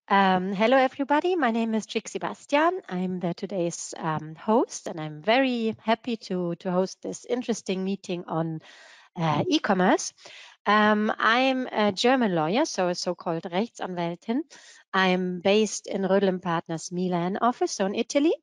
Hello, everybody. My name is Trixie Bastian. I'm today's host, and I'm very happy to host this interesting meeting on e-commerce. I'm a German lawyer, so a so-called Rechtsanwältin. I'm based in Rödl & Partners Milan office, so in Italy.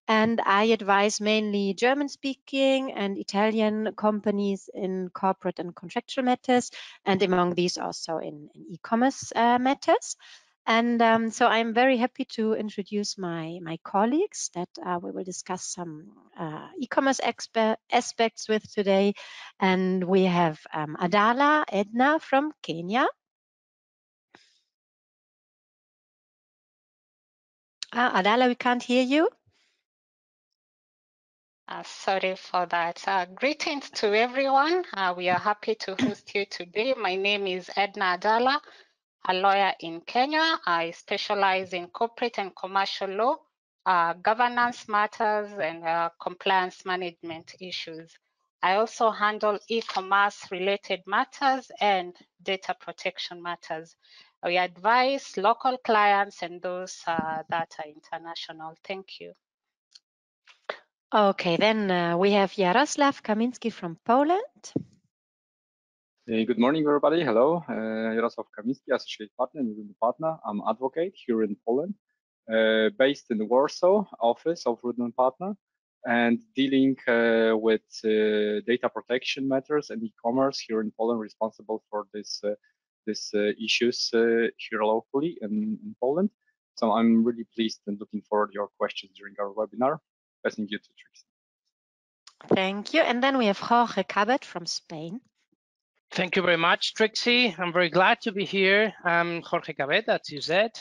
And I advise mainly German-speaking and Italian companies in corporate and contractual matters, and among these also in e-commerce matters. And so I'm very happy to introduce my colleagues that we will discuss some e-commerce aspects with today. And we have Adala Edna from Kenya. Adala, we can't hear you. Sorry for that. Greetings to everyone. We are happy to host you today. My name is Edna Adala, a lawyer in Kenya. I specialize in corporate and commercial law, governance matters, and compliance management issues. I also handle e-commerce related matters and data protection matters. We advise local clients and those that are international. Thank you. Okay, then we have Jaroslav Kaminski from Poland. Good morning, everybody. Hello, Jarosław Kaminski, associate partner and Rudin Partner. I'm advocate here in Poland, based in the Warsaw office of Rudin Partner, and dealing with data protection matters and e-commerce here in Poland, responsible for these issues here locally in Poland. So I'm really pleased and looking forward to your questions during our webinar. Passing you to Trixie. Thank you. And then we have Jorge Cabot from Spain. Thank you very much, Trixie. I'm very glad to be here. I'm Jorge Cabet, as you said.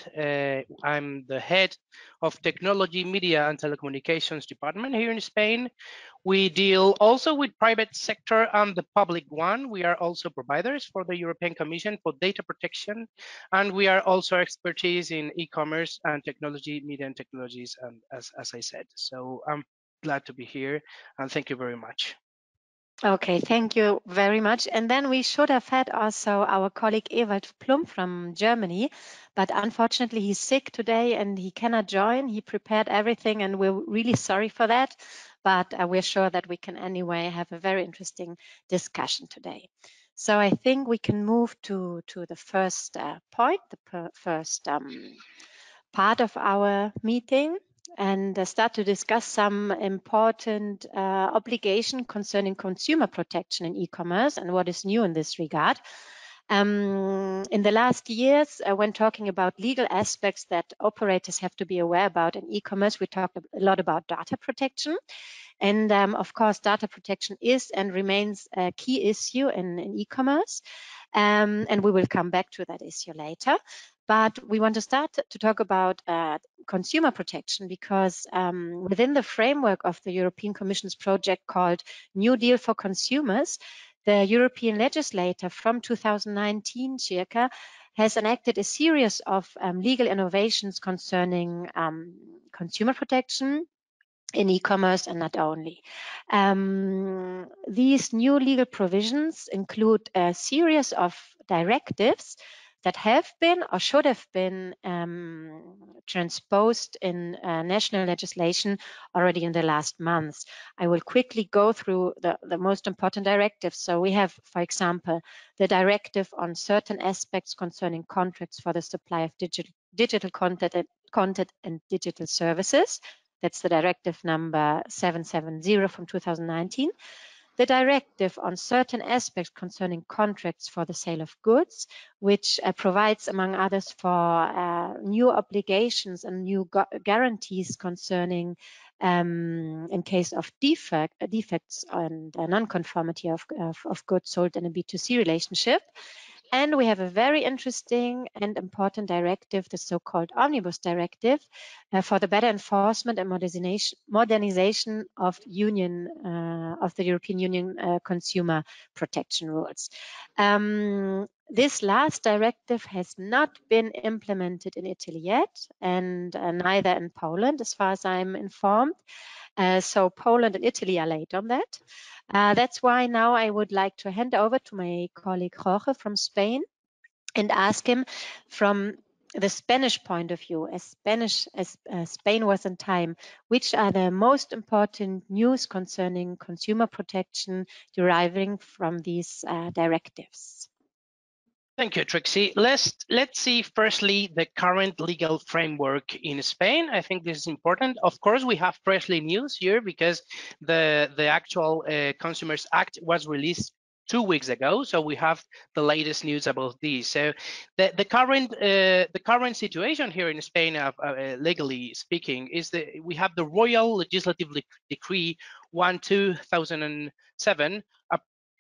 I'm the head of Technology, Media and Telecommunications Department here in Spain. We deal also with private sector and the public one. We are also providers for the European Commission for data protection. And we are also expertise in e-commerce and technology, media and technologies, as I said. So I'm glad to be here and thank you very much. Okay, thank you very much. And then we should have had also our colleague Ewald Plum from Germany, but unfortunately he's sick today and he cannot join. He prepared everything and we're really sorry for that, but we're sure that we can anyway have a very interesting discussion today. So I think we can move to the first point, the first part of our meeting, and start to discuss some important obligation concerning consumer protection in e-commerce and what is new in this regard. In the last years, when talking about legal aspects that operators have to be aware about in e-commerce, we talked a lot about data protection. And of course, data protection is and remains a key issue in e-commerce. And we will come back to that issue later. But we want to start to talk about consumer protection because within the framework of the European Commission's project called New Deal for Consumers, the European legislator from 2019 circa has enacted a series of legal innovations concerning consumer protection in e-commerce and not only. These new legal provisions include a series of directives that have been or should have been transposed in national legislation already in the last months. I will quickly go through the most important directives. So we have, for example, the directive on certain aspects concerning contracts for the supply of digital content and digital services. That's the directive number 770 from 2019. The directive on certain aspects concerning contracts for the sale of goods, which provides, among others, for new obligations and new guarantees concerning in case of defects and non-conformity of goods sold in a B2C relationship. And we have a very interesting and important directive, the so-called Omnibus Directive, for the better enforcement and modernization of the European Union consumer protection rules. This last directive has not been implemented in Italy yet, and neither in Poland, as far as I'm informed. So Poland and Italy are late on that. That's why now I would like to hand over to my colleague Jorge from Spain and ask him from the Spanish point of view, as Spain was in time, which are the most important news concerning consumer protection deriving from these directives? Thank you, Trixie. Let's see firstly the current legal framework in Spain. I think this is important. Of course, we have freshly news here because the actual Consumers Act was released 2 weeks ago, so we have the latest news about this. So the current situation here in Spain, legally speaking, is that we have the Royal Legislative Decree 1/2007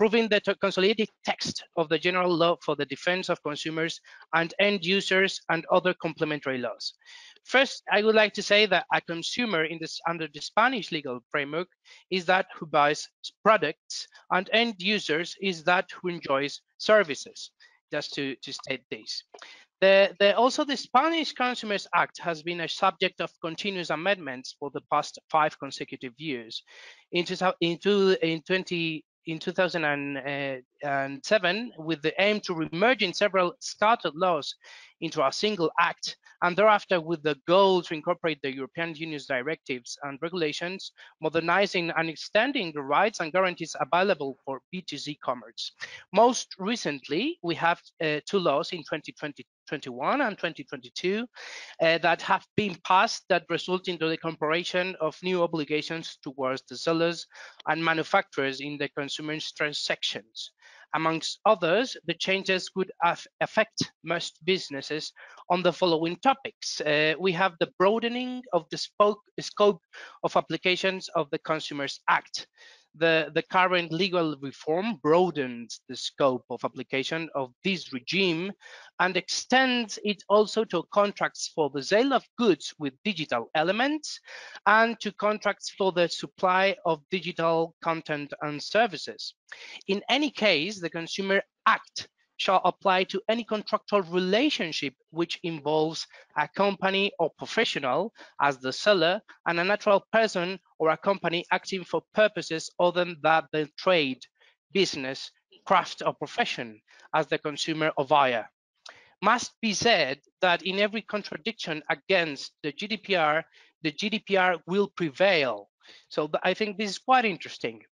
approving the consolidated text of the general law for the defense of consumers and end users and other complementary laws. First, I would like to say that a consumer under the Spanish legal framework is that who buys products, and end users is that who enjoys services, just to state this. Also, the Spanish Consumers Act has been a subject of continuous amendments for the past 5 consecutive years. In 2007, with the aim to remerging several scattered laws into a single act, and thereafter with the goal to incorporate the European Union's directives and regulations, modernizing and extending the rights and guarantees available for B2C E-commerce. Most recently, we have 2 laws in 2021 and 2022 that have been passed that result into the incorporation of new obligations towards the sellers and manufacturers in the consumer's transactions. Amongst others, the changes could affect most businesses on the following topics. We have the broadening of the scope of applications of the Consumers Act. The current legal reform broadens the scope of application of this regime and extends it also to contracts for the sale of goods with digital elements and to contracts for the supply of digital content and services. In any case, the Consumer Act shall apply to any contractual relationship which involves a company or professional as the seller and a natural person or a company acting for purposes other than the trade, business, craft or profession as the consumer or buyer. Must be said that in every contradiction against the GDPR will prevail. So I think this is quite interesting.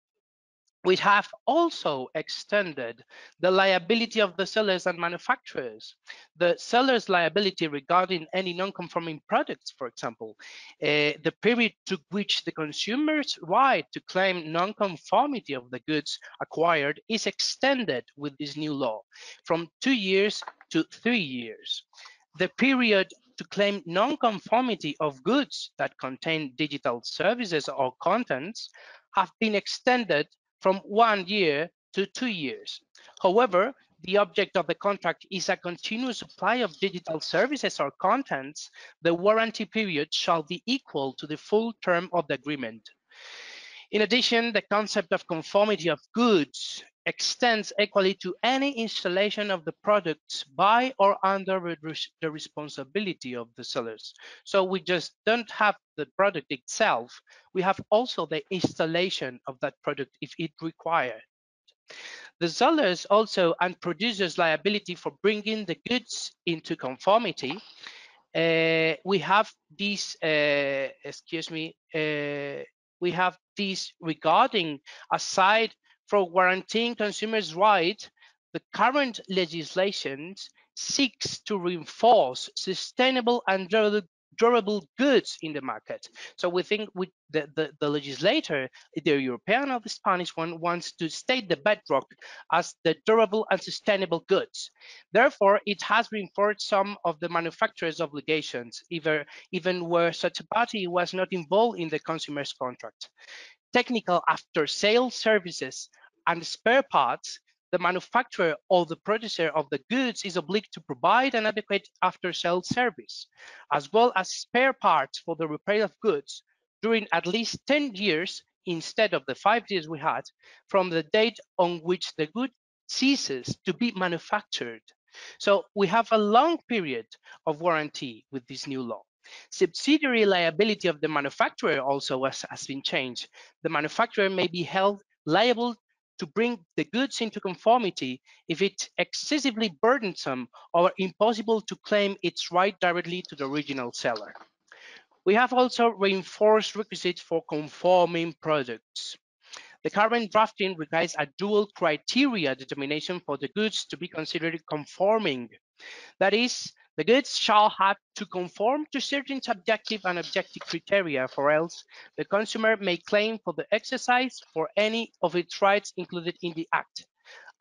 We have also extended the liability of the sellers and manufacturers. The seller's liability regarding any non-conforming products, for example, the period to which the consumer's right to claim non-conformity of the goods acquired is extended with this new law from 2 years to 3 years. The period to claim non-conformity of goods that contain digital services or contents have been extended from 1 year to 2 years. However, the object of the contract is a continuous supply of digital services or contents. The warranty period shall be equal to the full term of the agreement. In addition, the concept of conformity of goods extends equally to any installation of the products by or under the responsibility of the sellers. So we just don't have the product itself, we have also the installation of that product if it required. The sellers also and producers liability for bringing the goods into conformity. We have these, we have these regarding, aside from guaranteeing consumers' right, the current legislation seeks to reinforce sustainable and durable goods in the market. So we think with the legislator, the European or the Spanish one, wants to state the bedrock as the durable and sustainable goods. Therefore, it has reinforced some of the manufacturer's obligations, even where such a party was not involved in the consumer's contract. Technical after-sale services and spare parts, the manufacturer or the producer of the goods is obliged to provide an adequate after-sale service, as well as spare parts for the repair of goods during at least 10 years instead of the 5 years we had from the date on which the good ceases to be manufactured. So we have a long period of warranty with this new law. Subsidiary liability of the manufacturer also has been changed. The manufacturer may be held liable to bring the goods into conformity if it's excessively burdensome or impossible to claim its right directly to the original seller. We have also reinforced requisites for conforming products. The current drafting requires a dual criteria determination for the goods to be considered conforming. That is, the goods shall have to conform to certain subjective and objective criteria, for else the consumer may claim for the exercise for any of its rights included in the Act.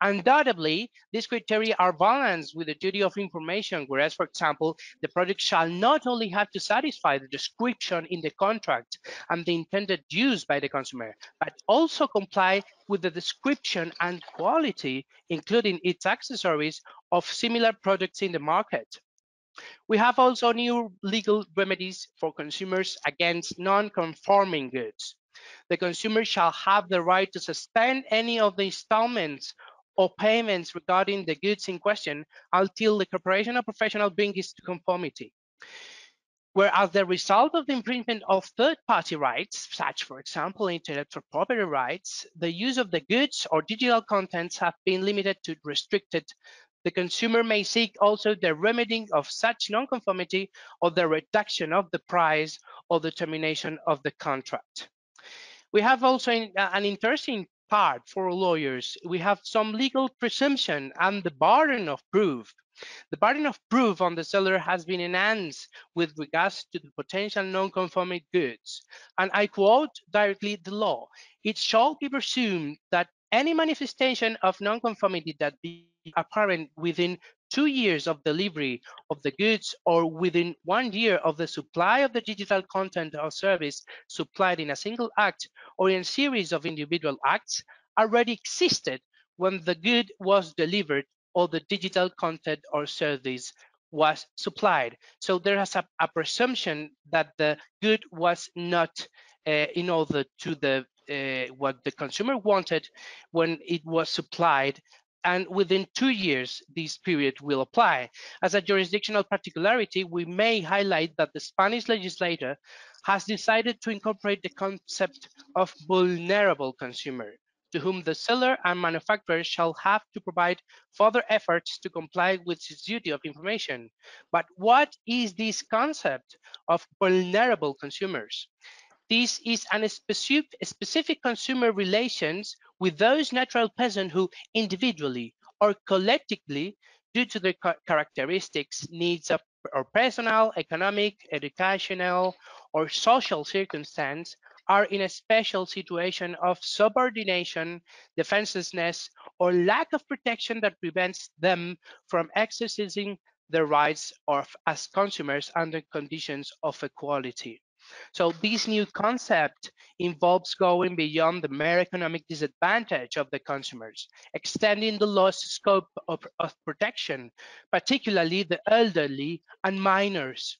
Undoubtedly, these criteria are balanced with the duty of information, whereas, for example, the product shall not only have to satisfy the description in the contract and the intended use by the consumer, but also comply with the description and quality, including its accessories, of similar products in the market. We have also new legal remedies for consumers against non-conforming goods. The consumer shall have the right to suspend any of the installments or payments regarding the goods in question until the corporation or professional brings it to conformity. Whereas the result of the infringement of third-party rights, such, for example, intellectual property rights, the use of the goods or digital contents have been limited to restricted. The consumer may seek also the remedying of such nonconformity or the reduction of the price or the termination of the contract. We have also an interesting part for lawyers. We have some legal presumption and the burden of proof. The burden of proof on the seller has been enhanced with regards to the potential non-conforming goods. And I quote directly the law: "It shall be presumed that any manifestation of non-conformity that be apparent within 2 years of delivery of the goods or within 1 year of the supply of the digital content or service supplied in a single act or in a series of individual acts already existed when the good was delivered or the digital content or service was supplied." So there is a presumption that the good was not in order to the what the consumer wanted when it was supplied, and within 2 years this period will apply. As a jurisdictional particularity, we may highlight that the Spanish legislator has decided to incorporate the concept of vulnerable consumer, to whom the seller and manufacturer shall have to provide further efforts to comply with its duty of information. But what is this concept of vulnerable consumers? This is a specific consumer relations with those natural persons who individually or collectively, due to their characteristics, needs of or personal, economic, educational, or social circumstance, are in a special situation of subordination, defenselessness, or lack of protection that prevents them from exercising their rights as consumers under conditions of equality. So this new concept involves going beyond the mere economic disadvantage of the consumers, extending the law's scope of protection, particularly the elderly and minors.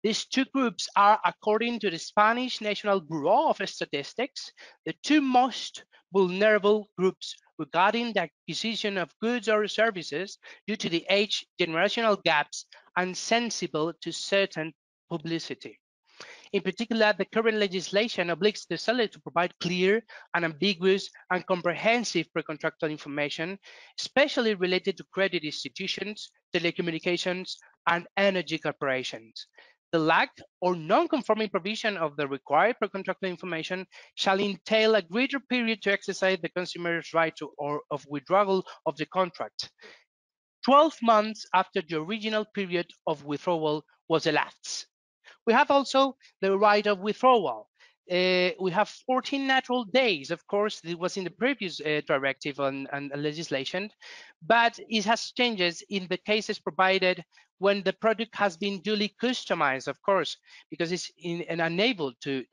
These two groups are, according to the Spanish National Bureau of Statistics, the two most vulnerable groups regarding the acquisition of goods or services due to the age, generational gaps, and sensible to certain publicity. In particular, the current legislation obliges the seller to provide clear, unambiguous, and comprehensive pre-contractual information, especially related to credit institutions, telecommunications, and energy corporations. The lack or non-conforming provision of the required pre-contractual information shall entail a greater period to exercise the consumer's right to or of withdrawal of the contract, 12 months after the original period of withdrawal was elapsed. We have also the right of withdrawal. We have 14 natural days. Of course, it was in the previous directive and legislation, but it has changes in the cases provided when the product has been duly customized, of course, because it's unable to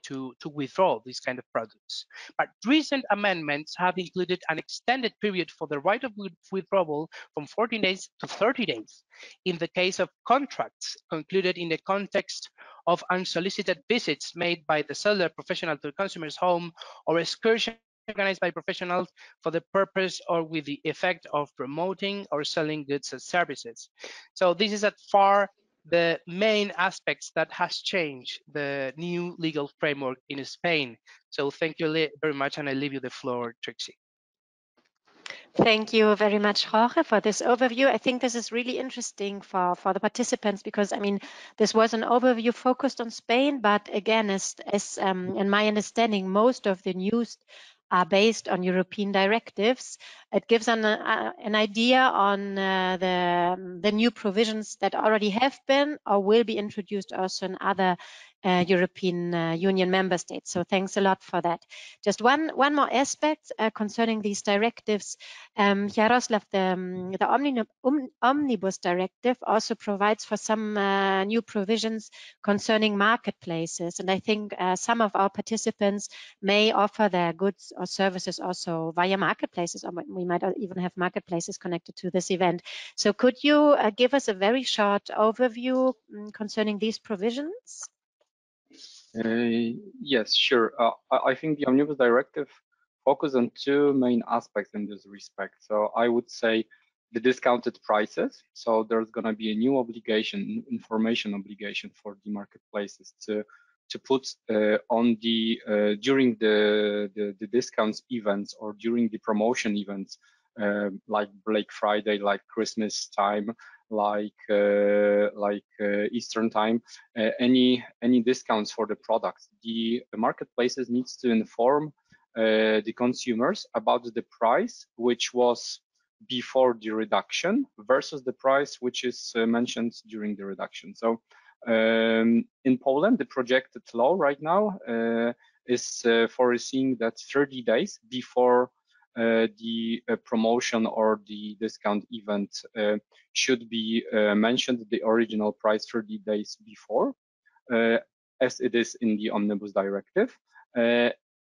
withdraw these kind of products. But recent amendments have included an extended period for the right of withdrawal from 14 days to 30 days in the case of contracts concluded in the context of unsolicited visits made by the seller professional to the consumer's home or excursions organized by professionals for the purpose or with the effect of promoting or selling goods and services. So this is at far the main aspects that has changed the new legal framework in Spain. So thank you very much, and I leave you the floor, Trixie. Thank you very much, Jorge, for this overview. I think this is really interesting for the participants because, I mean, this was an overview focused on Spain, but again, as in my understanding, most of the news are based on European directives. It gives an idea on the new provisions that already have been or will be introduced also in other European Union member states. So thanks a lot for that. Just one more aspect concerning these directives. Jaroslav, the Omnibus Directive also provides for some new provisions concerning marketplaces. And I think some of our participants may offer their goods or services also via marketplaces, or we might even have marketplaces connected to this event. So could you give us a very short overview concerning these provisions? Yes, sure. I think the Omnibus Directive focuses on two main aspects in this respect. So I would say the discounted prices. So there's going to be a new obligation, information obligation for the marketplaces to put on the during the discounts events or during the promotion events like Black Friday, like Christmas time, like Eastern time, any discounts for the products. The marketplaces needs to inform the consumers about the price which was before the reduction versus the price which is mentioned during the reduction. So in Poland, the projected law right now is foreseeing that 30 days before the promotion or the discount event should be mentioned the original price 30 days before, as it is in the Omnibus Directive,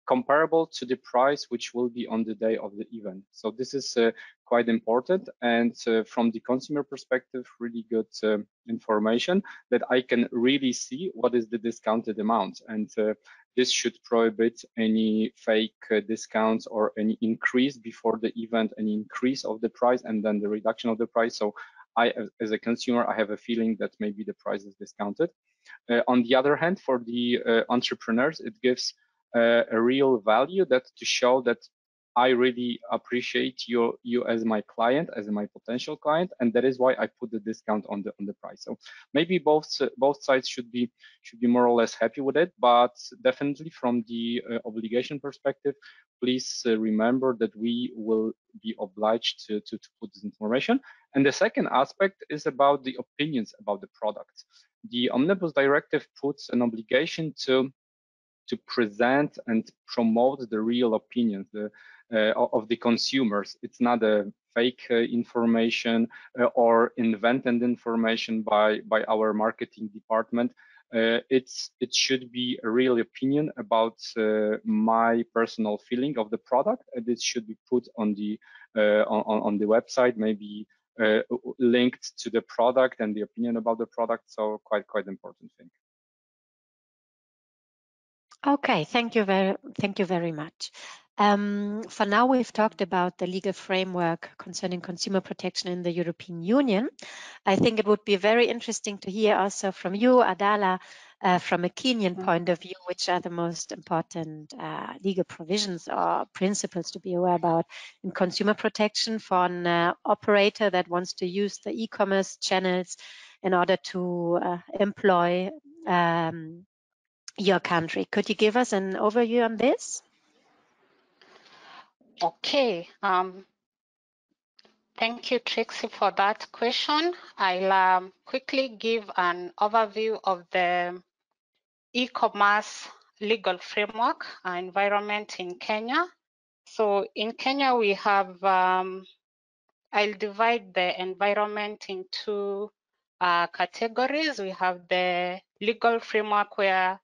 comparable to the price which will be on the day of the event. So this is quite important, and from the consumer perspective, really good information that I can really see what is the discounted amount, and this should prohibit any fake discounts or any increase before the event, any increase of the price and then the reduction of the price. So I, as a consumer, I have a feeling that maybe the price is discounted. On the other hand, for the entrepreneurs, it gives a real value that to show that I really appreciate you as my client, as my potential client, and that is why I put the discount on the price. So maybe both sides should be more or less happy with it, but definitely from the obligation perspective, please remember that we will be obliged to put this information. And the second aspect is about the opinions about the product. The Omnibus Directive puts an obligation to present and promote the real opinions of the consumers. It's not a fake information or invented information by our marketing department. It should be a real opinion about my personal feeling of the product, and it should be put on the website, maybe linked to the product and the opinion about the product. So quite important thing. Okay, thank you very much. For now, we've talked about the legal framework concerning consumer protection in the European Union. I think it would be very interesting to hear also from you, Adala, from a Kenyan point of view, which are the most important legal provisions or principles to be aware about in consumer protection for an operator that wants to use the e-commerce channels in order to employ your country. Could you give us an overview on this? Okay. Thank you, Trixie, for that question. I'll quickly give an overview of the e-commerce legal framework environment in Kenya. So in Kenya, we have, I'll divide the environment into categories. We have the legal framework where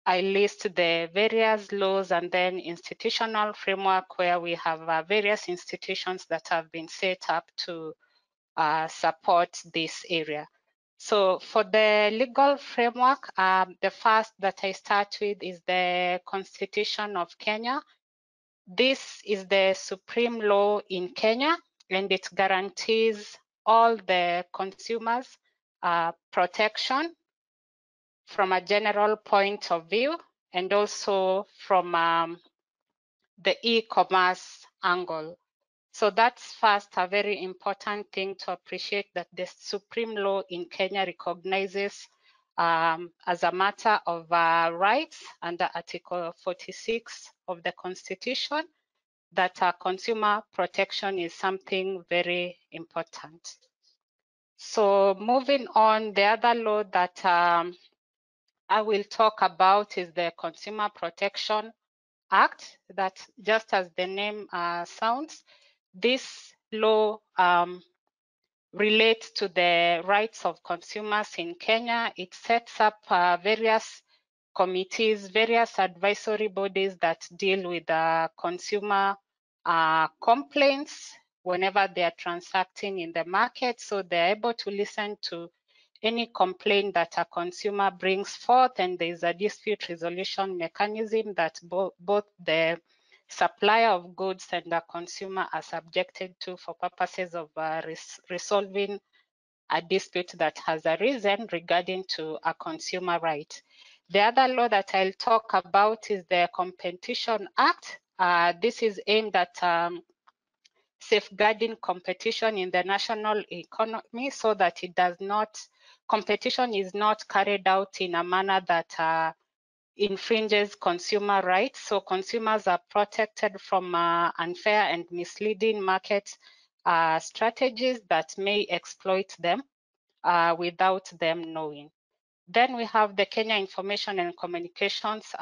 I list the various laws, and then institutional framework where we have various institutions that have been set up to support this area. So for the legal framework, the first that I start with is the Constitution of Kenya. This is the supreme law in Kenya, and it guarantees all the consumers protection from a general point of view, and also from the e-commerce angle. So that's first a very important thing to appreciate, that the supreme law in Kenya recognizes as a matter of rights under Article 46 of the Constitution that consumer protection is something very important. So moving on, the other law that I will talk about is the Consumer Protection Act, that just as the name sounds, this law relates to the rights of consumers in Kenya. It sets up various committees, various advisory bodies that deal with consumer complaints whenever they are transacting in the market. So they're able to listen to any complaint that a consumer brings forth, and there is a dispute resolution mechanism that both the supplier of goods and the consumer are subjected to for purposes of resolving a dispute that has arisen regarding to a consumer right. The other law that I'll talk about is the Competition Act. This is aimed at safeguarding competition in the national economy so that it does not, competition is not carried out in a manner that infringes consumer rights. So consumers are protected from unfair and misleading market strategies that may exploit them without them knowing. Then we have the Kenya Information and Communications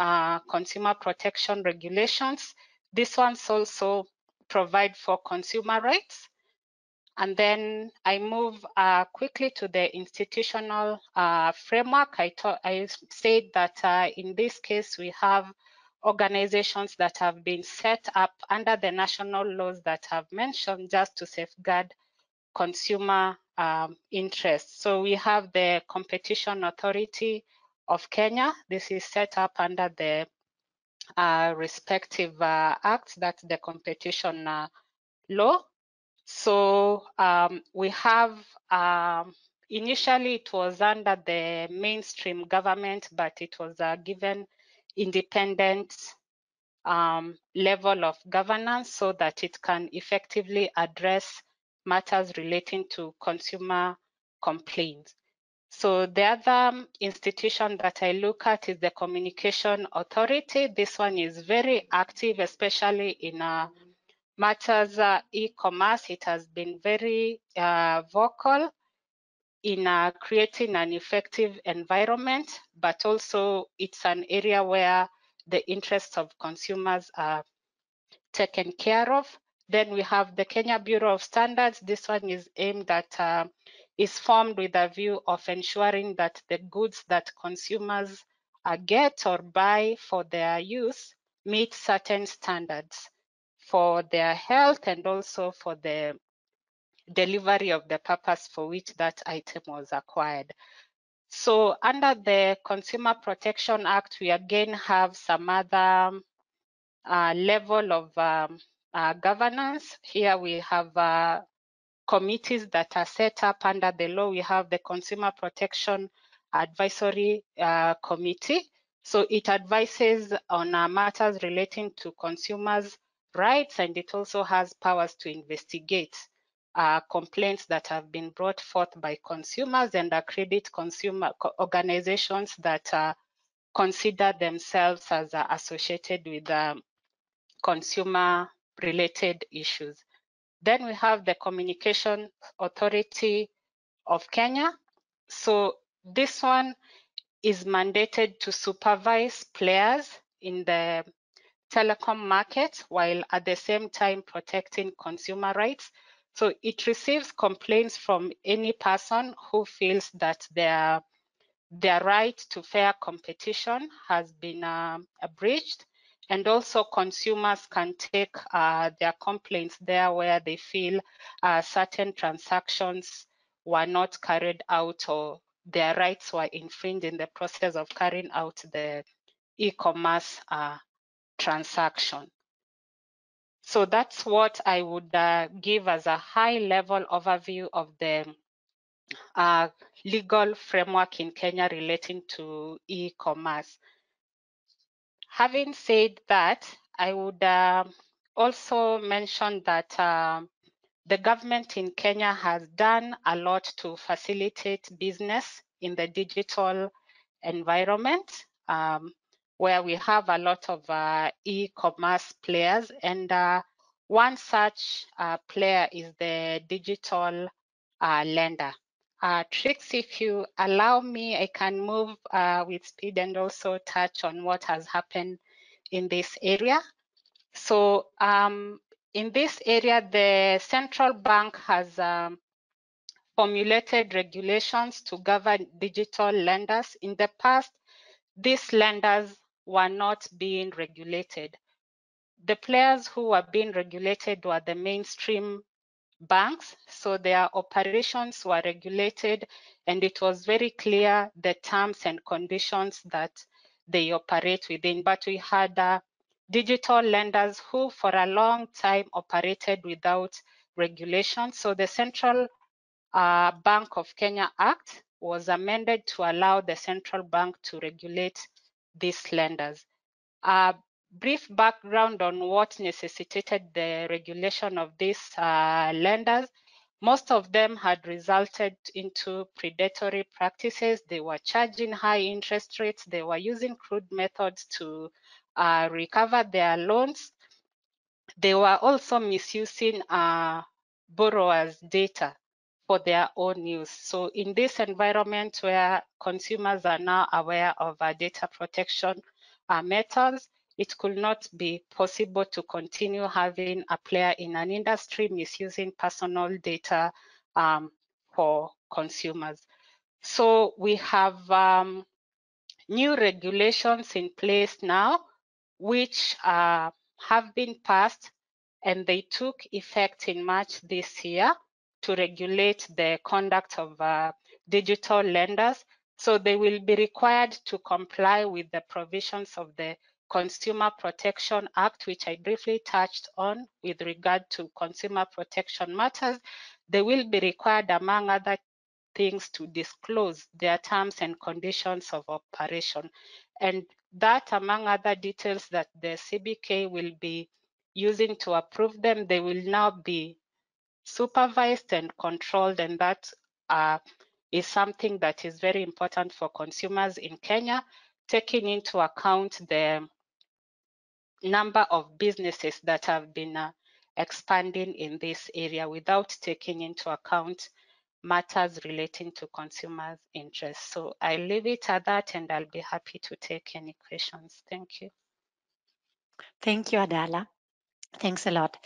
Consumer Protection Regulations. This one's also provide for consumer rights. And then I move quickly to the institutional framework. I said that in this case, we have organizations that have been set up under the national laws that I've mentioned just to safeguard consumer interests. So we have the Competition Authority of Kenya. This is set up under the respective acts, that's the competition law. So we have, initially it was under the mainstream government, but it was given independent level of governance so that it can effectively address matters relating to consumer complaints. So the other institution that I look at is the Communication Authority. This one is very active, especially in matters e-commerce. It has been very vocal in creating an effective environment, but also it's an area where the interests of consumers are taken care of. Then we have the Kenya Bureau of Standards. This one is aimed at, is formed with a view of ensuring that the goods that consumers get or buy for their use meet certain standards for their health and also for the delivery of the purpose for which that item was acquired. So under the Consumer Protection Act, we again have some other level of governance. Here we have committees that are set up under the law. We have the Consumer Protection Advisory Committee. So it advises on matters relating to consumers' rights, and it also has powers to investigate complaints that have been brought forth by consumers and accredit consumer organizations that consider themselves as associated with consumer-related issues. Then we have the Communication Authority of Kenya. So this one is mandated to supervise players in the telecom market while at the same time protecting consumer rights. So it receives complaints from any person who feels that their right to fair competition has been breached. And also consumers can take their complaints there where they feel certain transactions were not carried out or their rights were infringed in the process of carrying out the e-commerce transaction. So that's what I would give as a high level overview of the legal framework in Kenya relating to e-commerce. Having said that, I would also mention that the government in Kenya has done a lot to facilitate business in the digital environment, where we have a lot of e-commerce players, and one such player is the digital lender. Trix, if you allow me, I can move with speed and also touch on what has happened in this area. So in this area, the central bank has formulated regulations to govern digital lenders. In the past, these lenders were not being regulated. The players who were being regulated were the mainstream banks, so their operations were regulated, and it was very clear the terms and conditions that they operate within. But we had digital lenders who for a long time operated without regulation. So the Central Bank of Kenya Act was amended to allow the central bank to regulate these lenders. A brief background on what necessitated the regulation of these lenders. Most of them had resulted into predatory practices. They were charging high interest rates. They were using crude methods to recover their loans. They were also misusing borrowers' data for their own use. So in this environment where consumers are now aware of data protection methods, it could not be possible to continue having a player in an industry misusing personal data for consumers. So we have new regulations in place now, which have been passed, and they took effect in March this year to regulate the conduct of digital lenders. So they will be required to comply with the provisions of the Consumer Protection Act, which I briefly touched on with regard to consumer protection matters. They will be required, among other things, to disclose their terms and conditions of operation. And that, among other details that the CBK will be using to approve them, they will now be supervised and controlled, and that is something that is very important for consumers in Kenya, taking into account the number of businesses that have been expanding in this area without taking into account matters relating to consumers' interests. So I leave it at that, and I'll be happy to take any questions. Thank you. Thank you, Adala. Thanks a lot.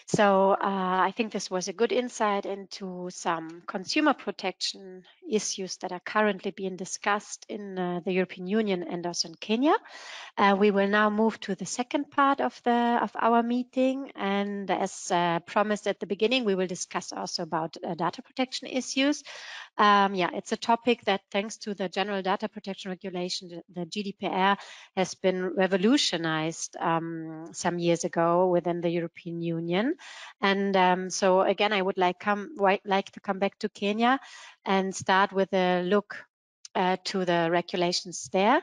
So I think this was a good insight into some consumer protection issues that are currently being discussed in the European Union and also in Kenya. We will now move to the second part of our meeting, and as promised at the beginning, we will discuss also about data protection issues. It's a topic that, thanks to the General Data Protection Regulation, the GDPR, has been revolutionized some years ago within the European Union. And so again, I would like to come back to Kenya and start with a look to the regulations there.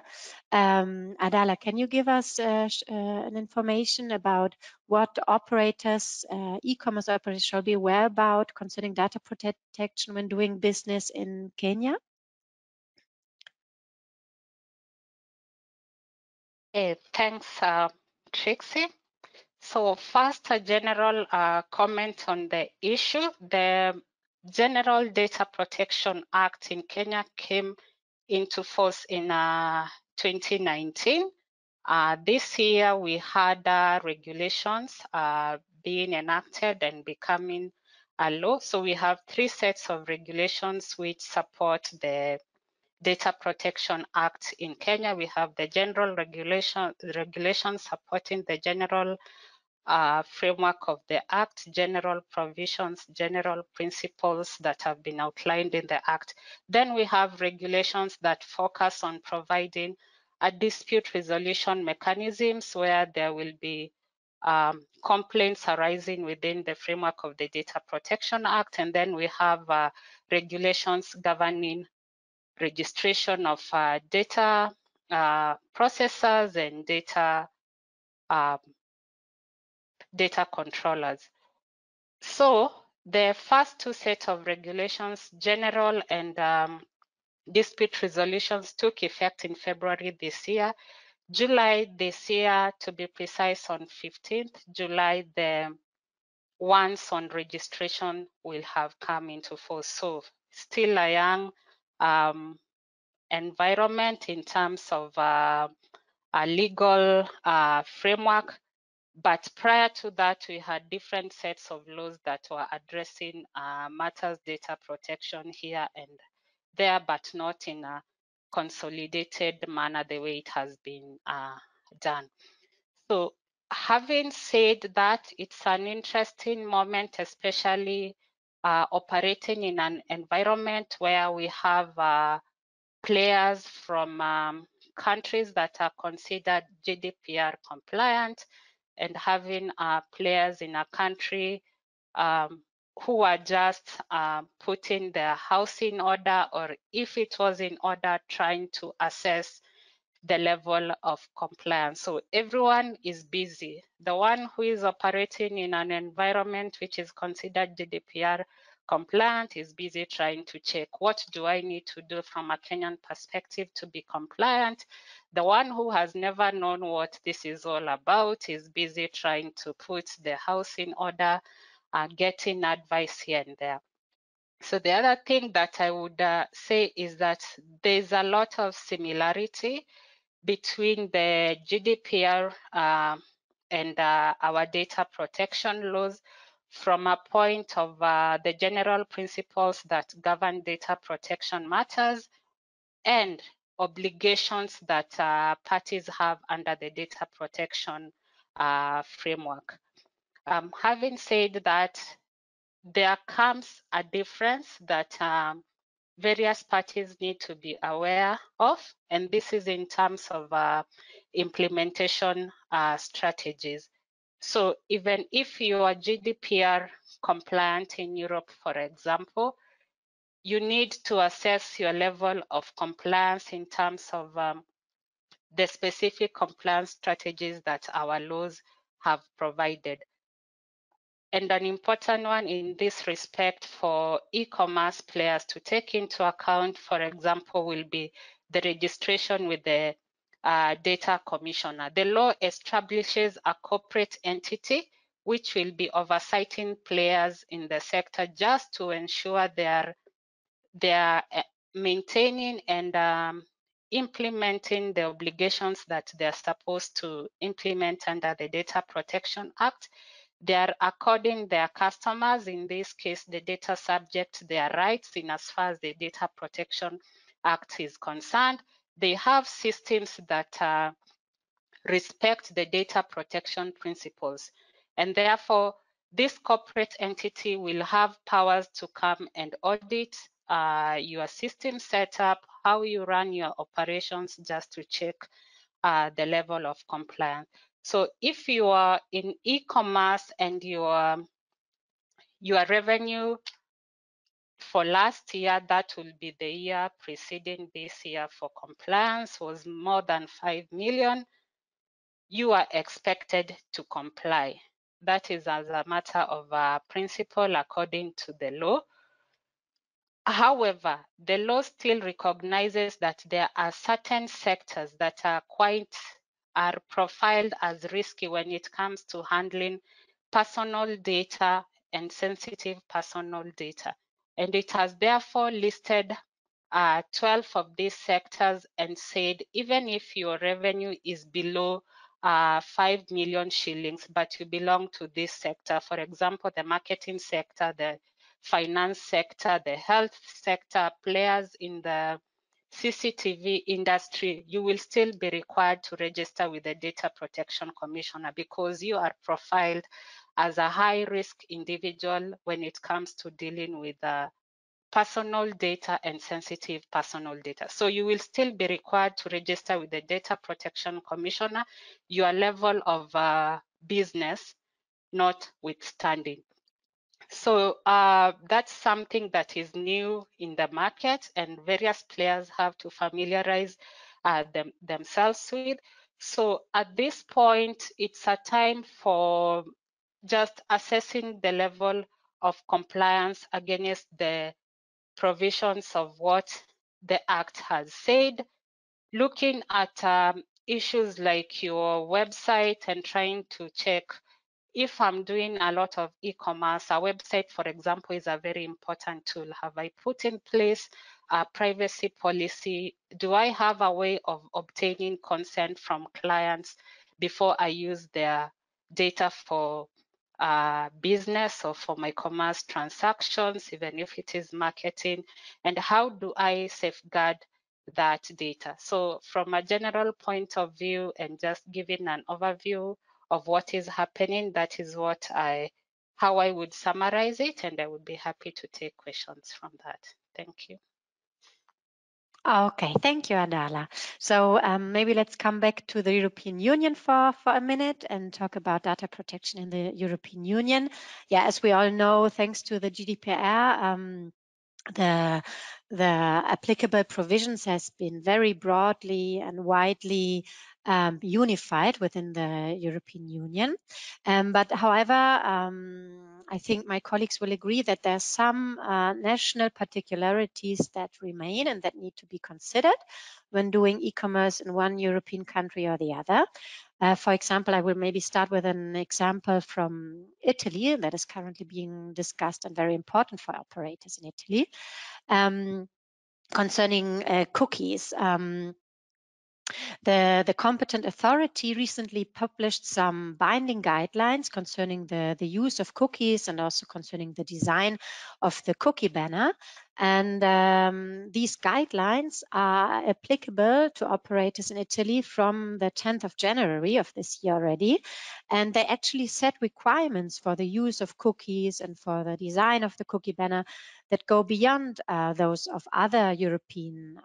Adala, can you give us an information about what operators, e-commerce operators, shall be aware about concerning data protection when doing business in Kenya? Thanks, Trixie. So first, a general comment on the issue. The General Data Protection Act in Kenya came into force in 2019. This year, we had regulations being enacted and becoming a law. So we have 3 sets of regulations which support the Data Protection Act in Kenya. We have the general regulations supporting the general framework of the Act, general provisions, general principles that have been outlined in the Act. Then we have regulations that focus on providing a dispute resolution mechanisms where there will be complaints arising within the framework of the Data Protection Act. And then we have regulations governing registration of data processors and data data controllers. So the first two sets of regulations, general and dispute resolutions, took effect in February this year. July this year, to be precise, on 15th July, the ones on registration will have come into force. So still a young environment in terms of a legal framework. But prior to that, we had different sets of laws that were addressing matters data protection here and there, but not in a consolidated manner the way it has been done. So having said that, it's an interesting moment, especially operating in an environment where we have players from countries that are considered GDPR compliant, and having players in a country who are just putting their house in order, or if it was in order, trying to assess the level of compliance. So everyone is busy. The one who is operating in an environment which is considered GDPR compliant is busy trying to check, what do I need to do from a Kenyan perspective to be compliant? The one who has never known what this is all about is busy trying to put the house in order, getting advice here and there. So the other thing that I would say is that there's a lot of similarity between the GDPR and our data protection laws, from a point of the general principles that govern data protection matters and obligations that parties have under the data protection framework. Having said that, there comes a difference that various parties need to be aware of, and this is in terms of implementation strategies. So even if you are GDPR compliant in Europe, for example, you need to assess your level of compliance in terms of the specific compliance strategies that our laws have provided. And an important one in this respect for e-commerce players to take into account, for example, will be the registration with the data commissioner. The law establishes a corporate entity which will be oversighting players in the sector just to ensure they are maintaining and implementing the obligations that they're supposed to implement under the Data Protection Act. They are according their customers, in this case, the data subject, their rights in as far as the Data Protection Act is concerned. They have systems that respect the data protection principles. And therefore, this corporate entity will have powers to come and audit your system setup, how you run your operations, just to check the level of compliance. So if you are in e-commerce and your revenue for last year, that will be the year preceding this year for compliance, was more than 5 million, you are expected to comply. That is as a matter of principle according to the law. However, the law still recognizes that there are certain sectors that are profiled as risky when it comes to handling personal data and sensitive personal data. And it has therefore listed 12 of these sectors and said, even if your revenue is below 5 million shillings, but you belong to this sector, for example, the marketing sector, the finance sector, the health sector, players in the CCTV industry, you will still be required to register with the Data Protection Commissioner because you are profiled as a high-risk individual when it comes to dealing with personal data and sensitive personal data. So you will still be required to register with the Data Protection Commissioner, your level of business notwithstanding. So that's something that is new in the market, and various players have to familiarize themselves with. So at this point, it's a time for just assessing the level of compliance against the provisions of what the Act has said, looking at issues like your website and trying to check if I'm doing a lot of e-commerce. A website, for example, is a very important tool. Have I put in place a privacy policy? Do I have a way of obtaining consent from clients before I use their data for business or for my commerce transactions, even if it is marketing? And how do I safeguard that data? So from a general point of view and just giving an overview of what is happening, that is how I would summarize it, and I would be happy to take questions from that. Thank you. Okay, thank you, Adala. So maybe let's come back to the European Union for a minute and talk about data protection in the European Union. Yeah, as we all know, thanks to the GDPR, the applicable provisions has been very broadly and widely unified within the European Union. But however, I think my colleagues will agree that there are some national particularities that remain and that need to be considered when doing e-commerce in one European country or the other. For example, I will maybe start with an example from Italy that is currently being discussed and very important for operators in Italy. Concerning cookies. The competent authority recently published some binding guidelines concerning the use of cookies and also concerning the design of the cookie banner. And these guidelines are applicable to operators in Italy from the 10th of January of this year already. And they actually set requirements for the use of cookies and for the design of the cookie banner that go beyond those of other European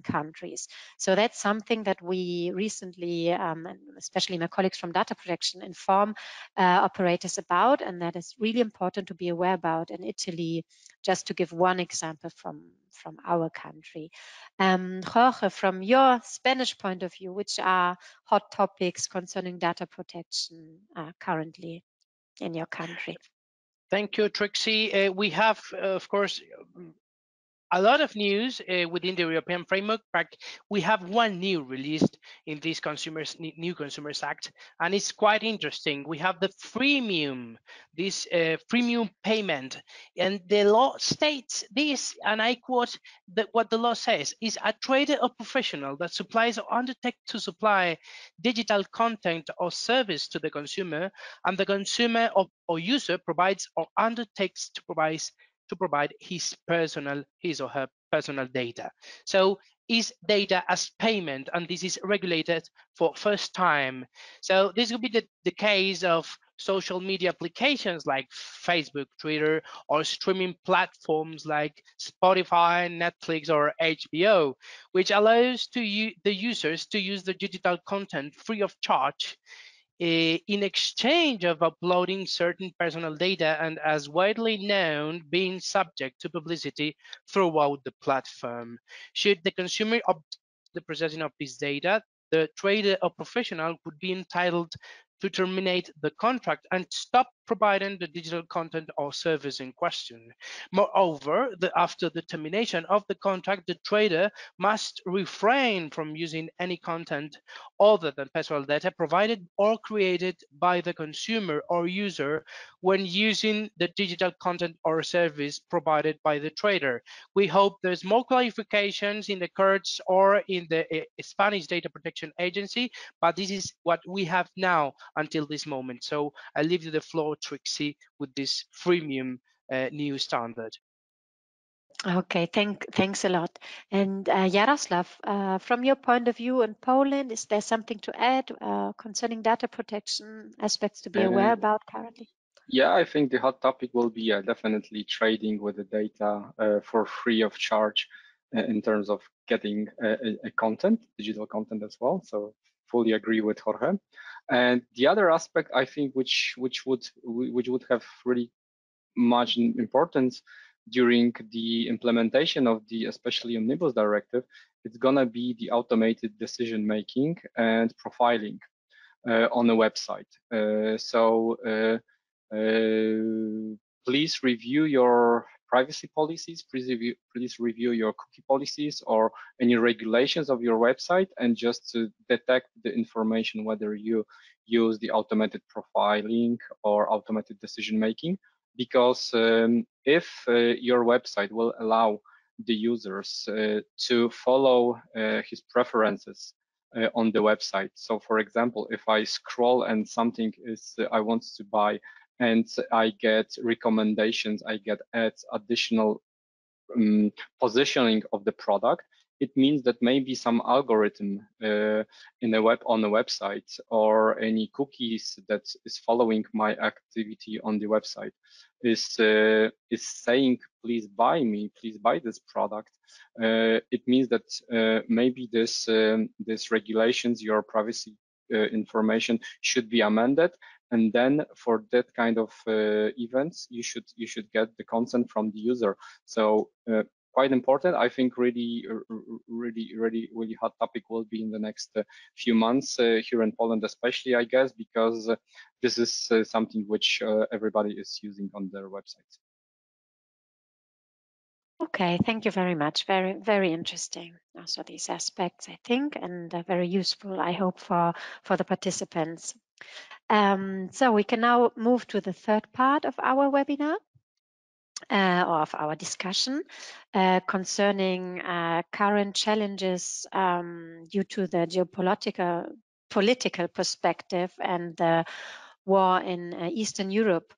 countries. So that's something that we recently, and especially my colleagues from data protection, inform operators about, and that is really important to be aware about in Italy, just to give one example from our country. Jorge, from your Spanish point of view, which are hot topics concerning data protection currently in your country? Thank you, Trixie. We have, of course, a lot of news within the European framework, but we have one new released in this new Consumers Act, and it's quite interesting. We have the freemium, this freemium payment, and the law states this, and I quote what the law says: is a trader or professional that supplies or undertakes to supply digital content or service to the consumer, and the consumer or user provides or undertakes to provide his or her personal data. So is data as payment, and this is regulated for first time. So this would be the case of social media applications like Facebook, Twitter, or streaming platforms like Spotify, Netflix, or HBO, which allows the users to use the digital content free of charge in exchange of uploading certain personal data, and as widely known, being subject to publicity throughout the platform. Should the consumer object the processing of this data, the trader or professional would be entitled to terminate the contract and stop providing the digital content or service in question. Moreover, after the termination of the contract, the trader must refrain from using any content other than personal data provided or created by the consumer or user when using the digital content or service provided by the trader. We hope there's more clarifications in the courts or in the Spanish Data Protection Agency, but this is what we have now until this moment. So I leave you the floor, Trixie, with this freemium new standard. Okay, thanks a lot. And Jaroslav, from your point of view in Poland, is there something to add concerning data protection aspects to be aware about currently? Yeah, I think the hot topic will be definitely trading with the data for free of charge in terms of getting a content, digital content as well. So fully agree with Jorge. And the other aspect, I think, which would have really much importance during the implementation of the especially Omnibus Directive, it's gonna be the automated decision making and profiling. on a website. Please review your privacy policies, please review your cookie policies or any regulations of your website, and just to detect the information whether you use the automated profiling or automated decision making. Because if your website will allow the users to follow his preferences on the website. So for example, if I scroll and something is I want to buy, and I get recommendations, I get ads, additional positioning of the product, it means that maybe some algorithm on the website or any cookies that is following my activity on the website is saying, please buy this product. It means that maybe this regulations, your privacy information should be amended, and then for that kind of events, you should get the consent from the user. So quite important. I think really hot topic will be in the next few months here in Poland, especially, I guess, because this is something which everybody is using on their websites. Okay, thank you very much. Very, very interesting. Also, these aspects, I think, and very useful, I hope, for the participants. So we can now move to the third part of our webinar. Or of our discussion concerning current challenges due to the political perspective and the war in Eastern Europe.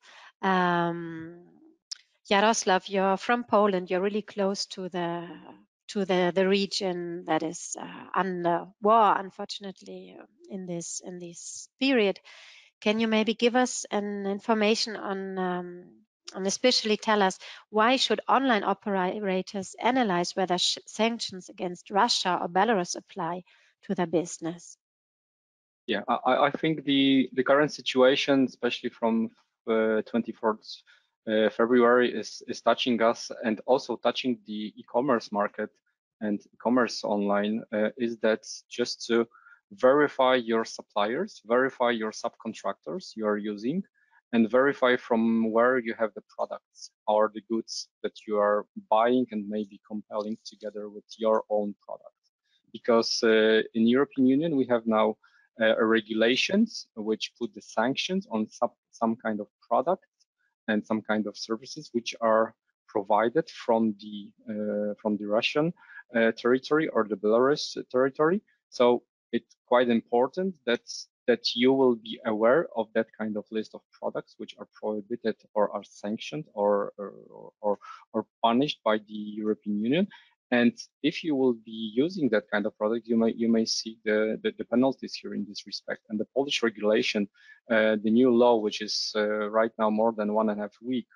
Jaroslav, you're from Poland. You're really close to the region that is under war, unfortunately, in this period. Can you maybe give us an information on and especially tell us why should online operators analyze whether sanctions against Russia or Belarus apply to their business? Yeah, I think the current situation, especially from 24th February, is touching us, and also touching the e-commerce market and e-commerce online, is that just to verify your suppliers, verify your subcontractors you are using, and verify from where you have the products or the goods that you are buying and maybe compelling together with your own products. Because in European Union, we have now regulations which put the sanctions on some kind of products and some kind of services which are provided from the Russian territory or the Belarus territory. So it's quite important that you will be aware of that kind of list of products which are prohibited or are sanctioned or punished by the European Union. And if you will be using that kind of product, you may see the penalties here in this respect. And the Polish regulation, the new law, which is right now more than 1.5 weeks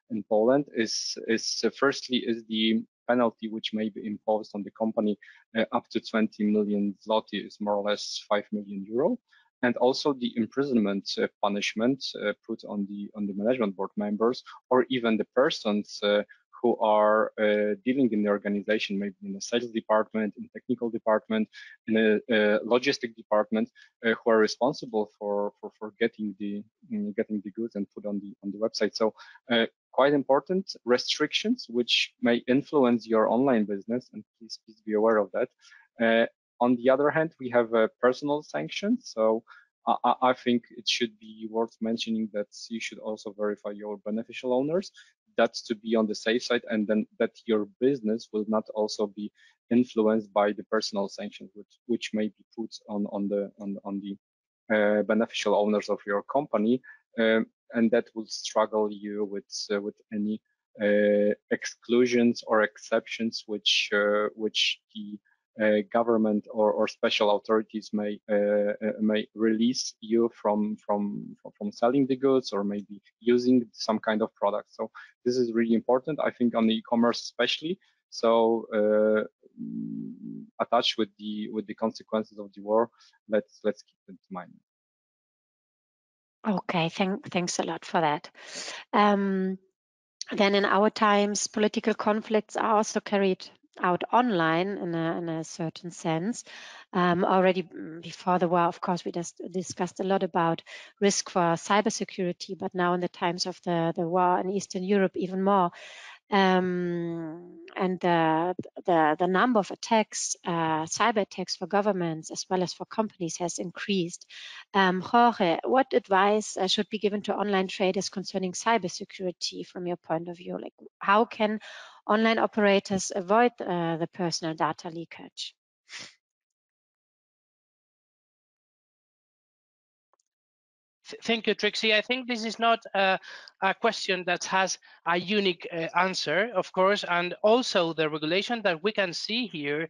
in Poland, is firstly the penalty which may be imposed on the company up to 20 million zloty, is more or less 5 million euro. And also the imprisonment punishment put on the management board members, or even the persons who are dealing in the organization, maybe in the sales department, in technical department, in a logistic department, who are responsible for getting the goods and put on the website. So quite important restrictions which may influence your online business, and please be aware of that. On the other hand, we have personal sanctions. So I think it should be worth mentioning that you should also verify your beneficial owners. That's to be on the safe side, and then that your business will not also be influenced by the personal sanctions which may be put on the beneficial owners of your company, and that will struggle you with any exclusions or exceptions which the government or special authorities may release you from selling the goods or maybe using some kind of product. So this is really important, I think, on the e-commerce especially. So attached with the consequences of the war, let's keep it in mind. Okay, thanks a lot for that. Then in our times, political conflicts are also carried out online in a certain sense. Already before the war, of course, we just discussed a lot about risk for cybersecurity, but now in the times of the war in Eastern Europe, even more. And the number of attacks, cyber attacks for governments as well as for companies has increased. Jorge, what advice should be given to online traders concerning cybersecurity from your point of view? Like, how can online operators avoid the personal data leakage? Thank you, Trixie. I think this is not a question that has a unique answer, of course, and also the regulation that we can see here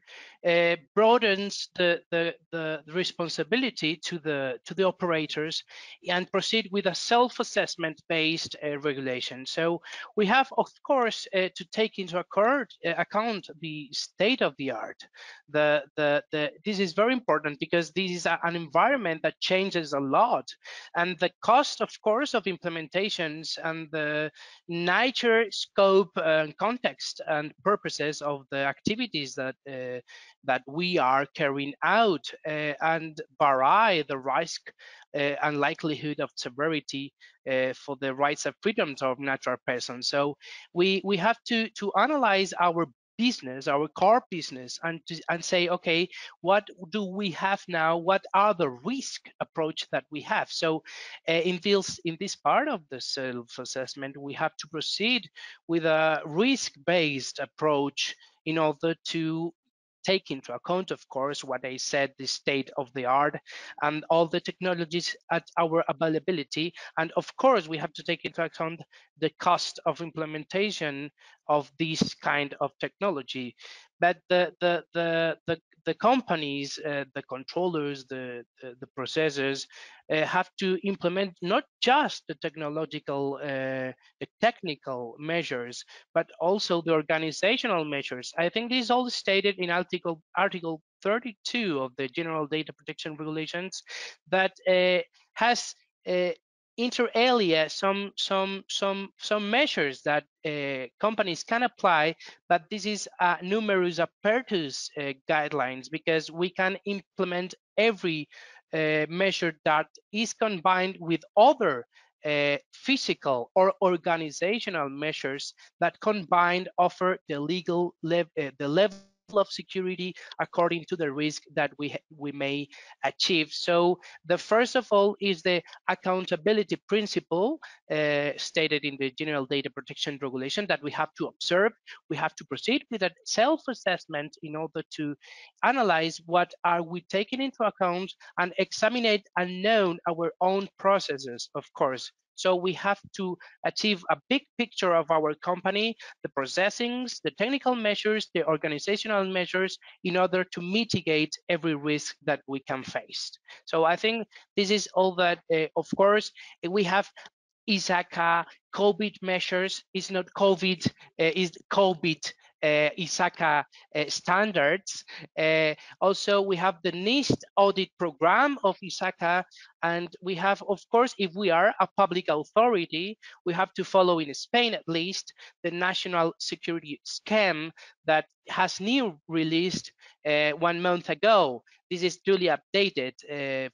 broadens the responsibility to the operators and proceed with a self-assessment based regulation. So we have, of course, to take into account the state of the art. This is very important because this is an environment that changes a lot. And the cost, of course, of implementations and the nature, scope, and context and purposes of the activities that we are carrying out and vary the risk and likelihood of severity for the rights and freedoms of natural persons. So we have to analyze our business, our core business, and say, okay, what do we have now? What are the risk approach that we have? So in this part of the self-assessment, we have to proceed with a risk-based approach in order to take into account, of course, what I said, the state of the art and all the technologies at our availability. And of course, we have to take into account the cost of implementation of this kind of technology. But the companies, the controllers, the processors have to implement not just the technological, the technical measures, but also the organizational measures. I think this is all stated in Article 32 of the General Data Protection Regulations that has inter alia some measures that companies can apply, but this is a numerus apertus guidelines, because we can implement every measure that is combined with other physical or organizational measures that combined offer the the level of security according to the risk that we may achieve. So the first of all is the accountability principle stated in the General Data Protection Regulation that we have to observe. We have to proceed with a self-assessment in order to analyze what are we taking into account and examine and know our own processes, of course. So we have to achieve a big picture of our company, the processings, the technical measures, the organizational measures, in order to mitigate every risk that we can face. So I think this is all that, of course, we have ISACA COVID measures. It's not COVID, it's COVID ISACA standards. Also, we have the NIST audit program of ISACA, and we have, of course, if we are a public authority, we have to follow, in Spain at least, the National Security Scheme that has new released 1 month ago. This is duly updated.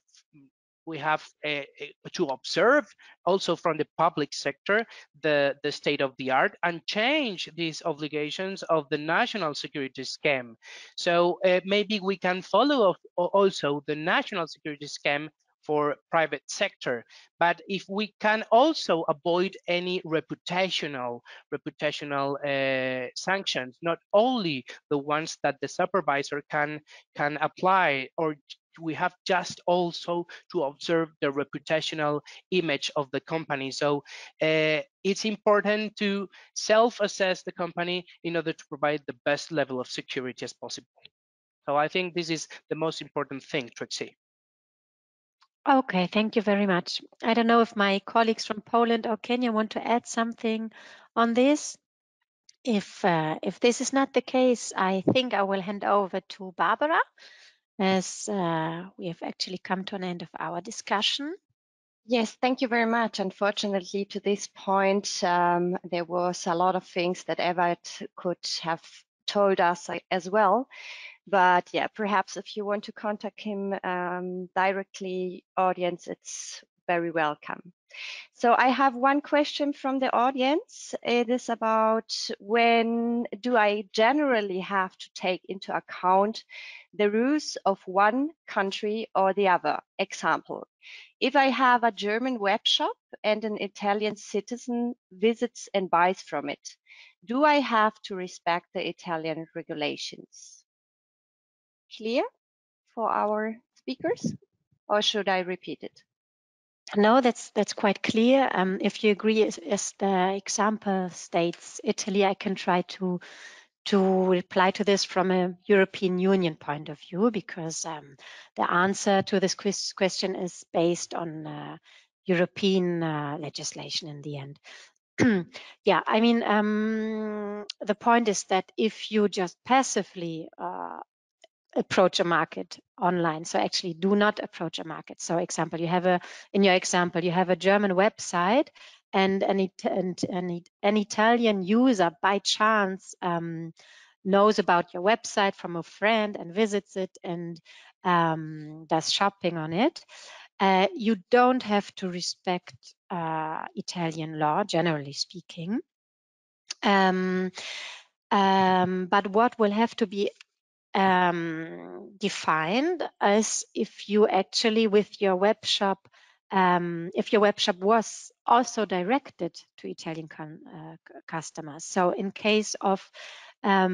We have to observe also from the public sector the state of the art and change these obligations of the national security scheme. So maybe we can follow also the national security scheme for private sector. But if we can also avoid any reputational sanctions, not only the ones that the supervisor can apply, or we have just also to observe the reputational image of the company. So it's important to self-assess the company in order to provide the best level of security as possible. So I think this is the most important thing, Trixie. Okay, thank you very much. I don't know if my colleagues from Poland or Kenya want to add something on this. If this is not the case, I think I will hand over to Barbara, as we have actually come to an end of our discussion. Yes, thank you very much. Unfortunately, to this point, there was a lot of things that Evert could have told us as well. But yeah, perhaps if you want to contact him directly, audience, it's very welcome. So I have one question from the audience. It is about, when do I generally have to take into account the rules of one country or the other? Example, if I have a German web shop and an Italian citizen visits and buys from it, do I have to respect the Italian regulations? Clear for our speakers, or should I repeat it? No, that's quite clear. If you agree, as the example states Italy, I can try to reply to this from a European Union point of view, because the answer to this question is based on European legislation in the end. Yeah, I mean, the point is that if you just passively approach a market online, so actually do not approach a market. So example, in your example, you have a German website, and an Italian user by chance knows about your website from a friend and visits it and does shopping on it. You don't have to respect Italian law, generally speaking. But what will have to be defined as if you actually, with your web shop, if your web shop was also directed to Italian customers. So in case of a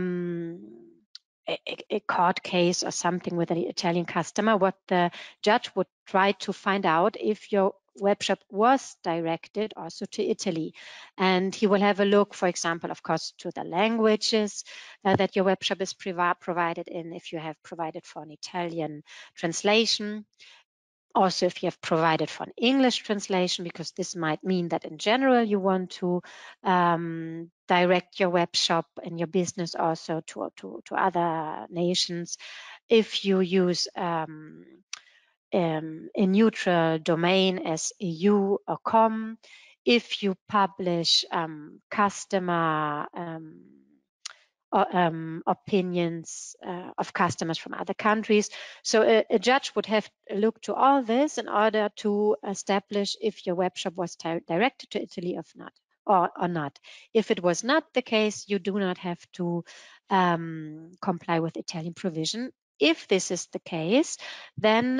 court case or something with an Italian customer, what the judge would try to find out if your web shop was directed also to Italy. And he will have a look, for example, of course, to the languages that your web shop is provided in, if you have provided for an Italian translation. Also, if you have provided for an English translation, because this might mean that in general you want to direct your web shop and your business also to other nations. If you use a neutral domain as EU or com, if you publish customer opinions of customers from other countries. So a judge would have to look to all this in order to establish if your web shop was directed to Italy or not. If it was not the case, you do not have to comply with Italian provision. If this is the case, then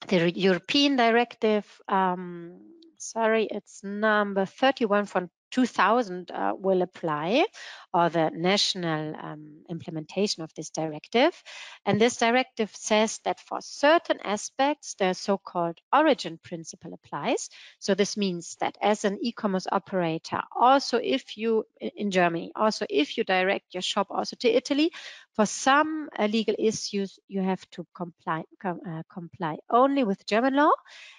the European directive, it's number 31 from 2000 will apply, or the national implementation of this directive. And this directive says that for certain aspects, the so-called origin principle applies. So this means that as an e-commerce operator, also if you, in Germany, also if you direct your shop also to Italy, for some legal issues, you have to comply only with German law.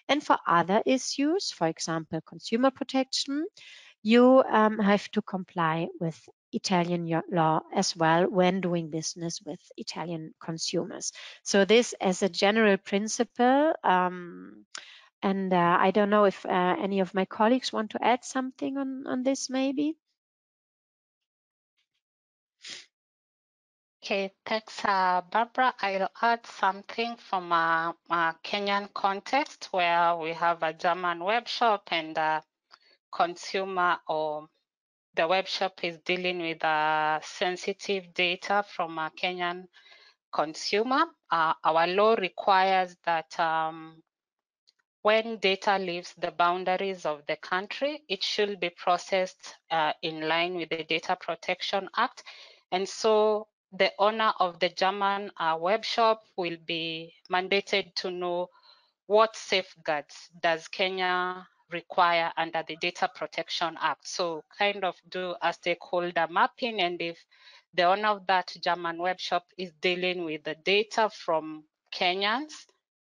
And for other issues, for example, consumer protection, you have to comply with Italian law as well when doing business with Italian consumers. So this as a general principle. And I don't know if any of my colleagues want to add something on this maybe. Okay, thanks, Barbara. I'll add something from a Kenyan context where we have a German web shop and a consumer, or the web shop is dealing with sensitive data from a Kenyan consumer. Our law requires that when data leaves the boundaries of the country, it should be processed in line with the Data Protection Act. And so the owner of the German web shop will be mandated to know what safeguards does Kenya require under the Data Protection Act. So kind of do a stakeholder mapping, and if the owner of that German web shop is dealing with the data from Kenyans,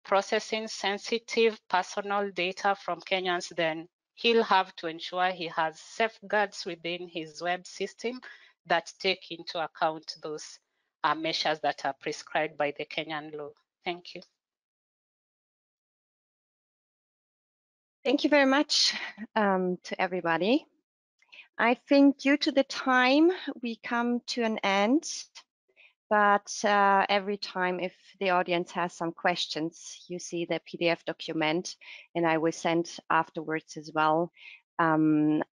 processing sensitive personal data from Kenyans, then he'll have to ensure he has safeguards within his web system that take into account those measures that are prescribed by the Kenyan law. Thank you. Thank you very much to everybody. I think due to the time, we come to an end. But every time, if the audience has some questions, you see the PDF document, and I will send afterwards as well some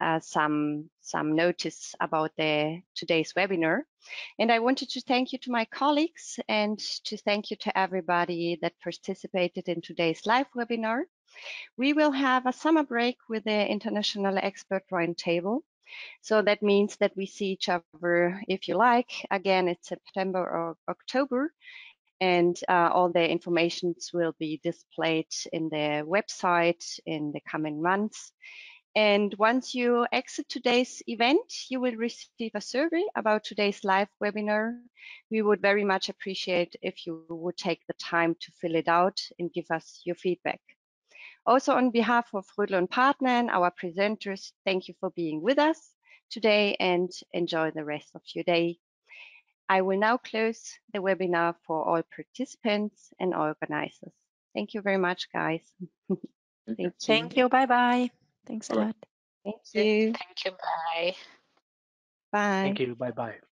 notice about today's webinar. And I wanted to thank you to my colleagues and to thank you to everybody that participated in today's live webinar. We will have a summer break with the International Expert Roundtable. So that means that we see each other, if you like, again, it's September or October, and all the informations will be displayed in the website in the coming months. And once you exit today's event, you will receive a survey about today's live webinar. We would very much appreciate if you would take the time to fill it out and give us your feedback. Also, on behalf of Rödl & Partner and our presenters, thank you for being with us today and enjoy the rest of your day. I will now close the webinar for all participants and organizers. Thank you very much, guys. Thank you. Thank you. Bye-bye. Thanks a lot. Thank you. Thank you. Bye. Bye. Thank you. Bye-bye.